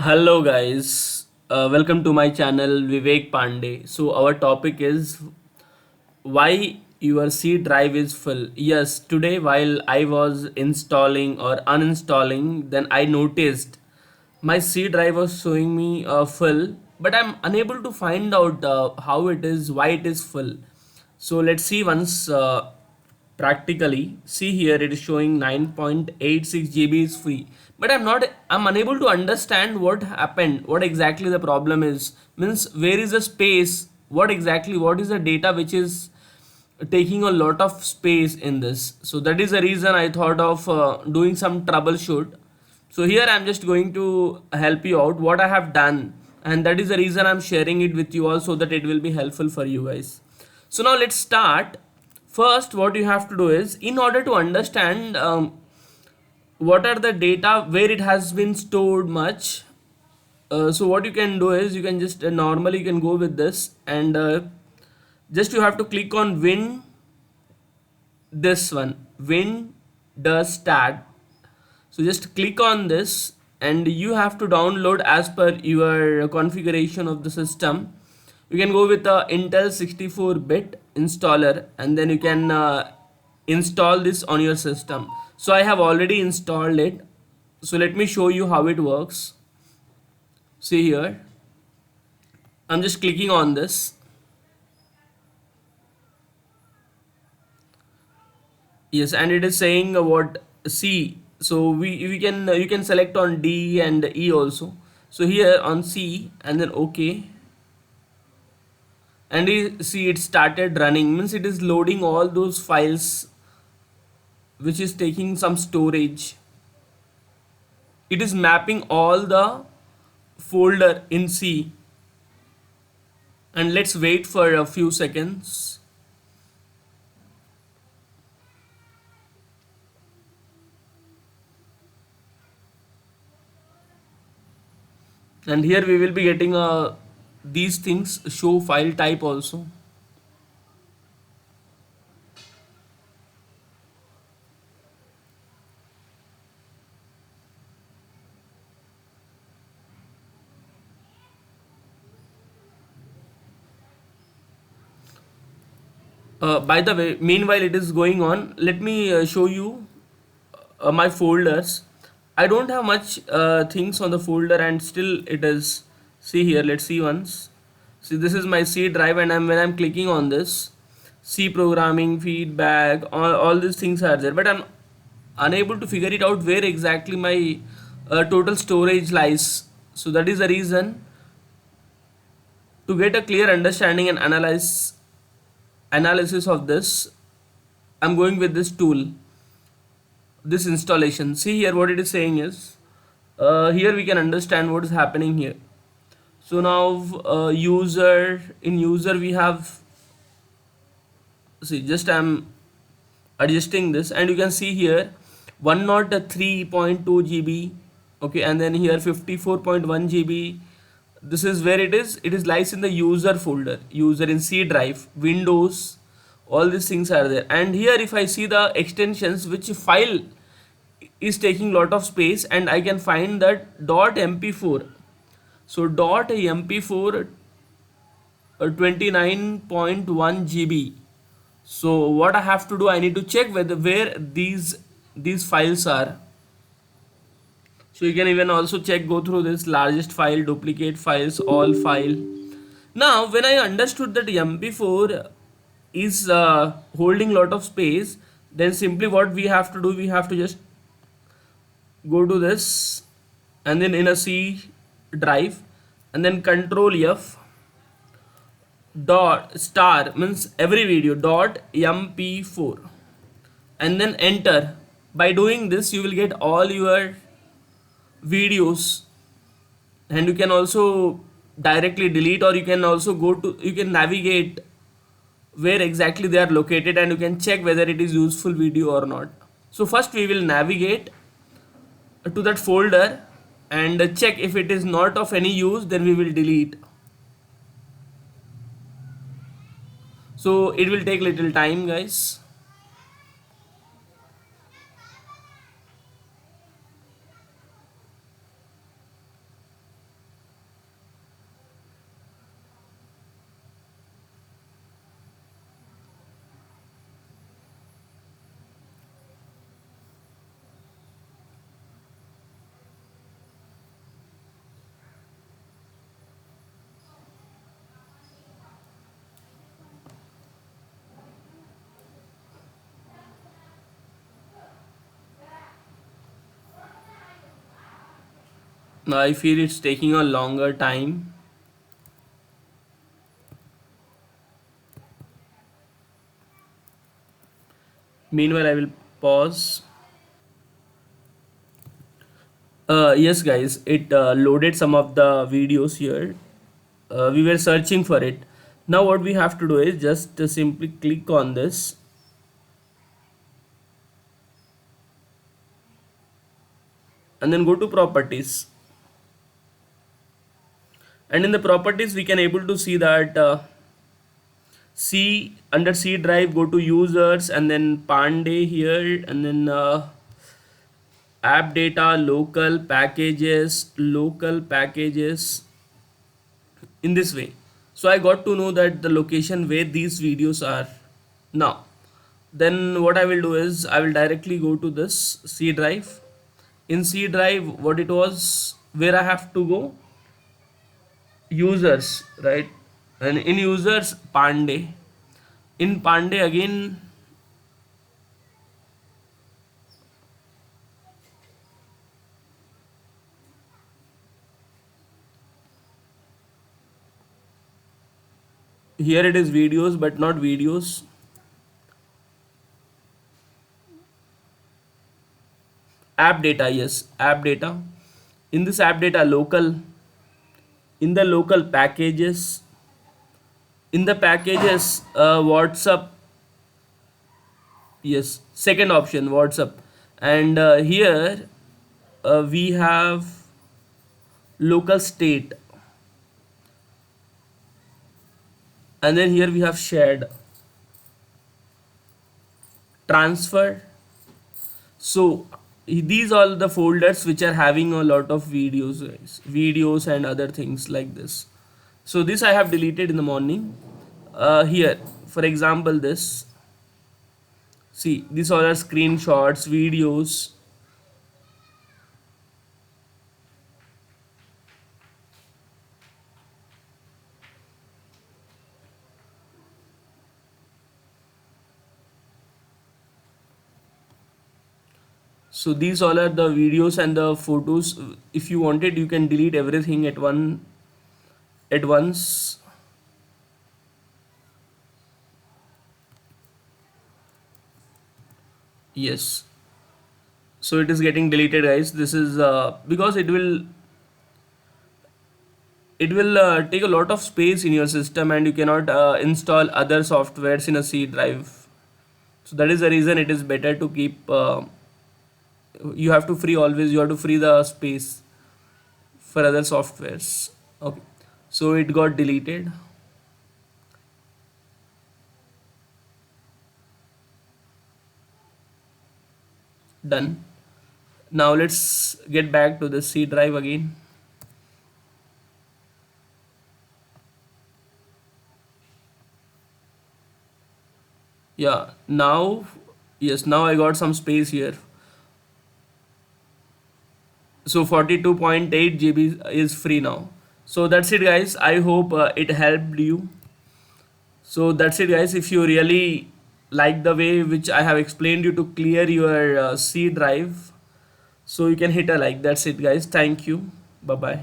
Hello guys, welcome to my channel Vivek Pandey. So our topic is why your C drive is full. Yes, today while I was installing or uninstalling, then I noticed my C drive was showing me full, but I'm unable to find out how it is, why it is full. So let's see once practically. See here it is showing 9.86 GB is free, but I'm unable to understand what happened, what exactly the problem is. Means where is the space? What is the data which is taking a lot of space in this? So that is the reason I thought of doing some troubleshoot. So here I'm just going to help you out what I have done, and that is the reason I'm sharing it with you all, so that it will be helpful for you guys. So now let's start. First what you have to do is, in order to understand what are the data where it has been stored much, so what you can do is you can just normally you can go with this, and just you have to click on this one, WinDirStat. So just click on this, and you have to download as per your configuration of the system. You can go with the Intel 64-bit installer, and then you can install this on your system. So I have already installed it. So let me show you how it works. See here, I'm just clicking on this. Yes, and it is saying what C. So we can you can select on D and E also. So here on C and then OK, and you see it started running. Means it is loading all those files which is taking some storage. It is mapping all the folder in C, and let's wait for a few seconds. And here we will be getting these things show file type also. By the way, meanwhile it is going on, let me show you my folders. I don't have much things on the folder, and still it is. See here, let's see once. See, this is my C drive, and when I'm clicking on this, C programming, feedback, all these things are there, but I'm unable to figure it out where exactly my total storage lies. So that is the reason, to get a clear understanding and analysis of this, I'm going with this tool, this installation. See here what it is saying is, here we can understand what is happening here. So now user we have, see, just I'm adjusting this, and you can see here 103.2 GB, okay, and then here 54.1 GB. This is where it is lies in the user folder, user in C drive, Windows, all these things are there. And here if I see the extensions, which file is taking lot of space, and I can find that .mp4. So .mp4 29.1 GB. So what I have to do, I need to check whether where these files are. So you can even also check, go through this largest file, duplicate files, all file. Now when I understood that mp4 is holding lot of space, then simply what we have to do, we have to just go to this, and then in a C drive, and then control F, dot star, means every video dot mp4, and then enter. By doing this you will get all your videos, and you can also directly delete, or you can also go to, you can navigate where exactly they are located, and you can check whether it is useful video or not. So first we will navigate to that folder and check. If it is not of any use, then we will delete. So it will take little time, guys. I feel it's taking a longer time. Meanwhile, I will pause. Yes, guys, it loaded some of the videos here. We were searching for it. Now, what we have to do is just simply click on this and then go to properties. And in the properties, we can able to see that C under C drive, go to users and then Panday here and then app data, local packages in this way. So I got to know that the location where these videos are now. Then what I will do is I will directly go to this C drive. In C drive, what it was, where I have to go, users, right? And in users, Panday. In Panday again, here it is videos, but not videos. App data, yes, app data. In this app data, local. In the local packages, in the packages, WhatsApp, yes, second option, WhatsApp. And here we have local state, and then here we have shared, transfer. So these are the folders which are having a lot of videos, guys, videos and other things like this. So this I have deleted in the morning. Here, for example, this, see, these all are screenshots, videos. So these all are the videos and the photos. If you wanted, you can delete everything at once. Yes. So it is getting deleted, guys. This is because it will take a lot of space in your system, and you cannot install other softwares in a C drive. So that is the reason it is better to keep. You have to free always. You have to free the space for other softwares. Okay. So it got deleted. Done. Now let's get back to the C drive again. Yeah, now, yes, now I got some space here. So 42.8 GB is free now. So that's it, guys. I hope it helped you. So that's it, guys. If you really like the way which I have explained you to clear your C drive, so you can hit a like. That's it, guys. Thank you. Bye bye.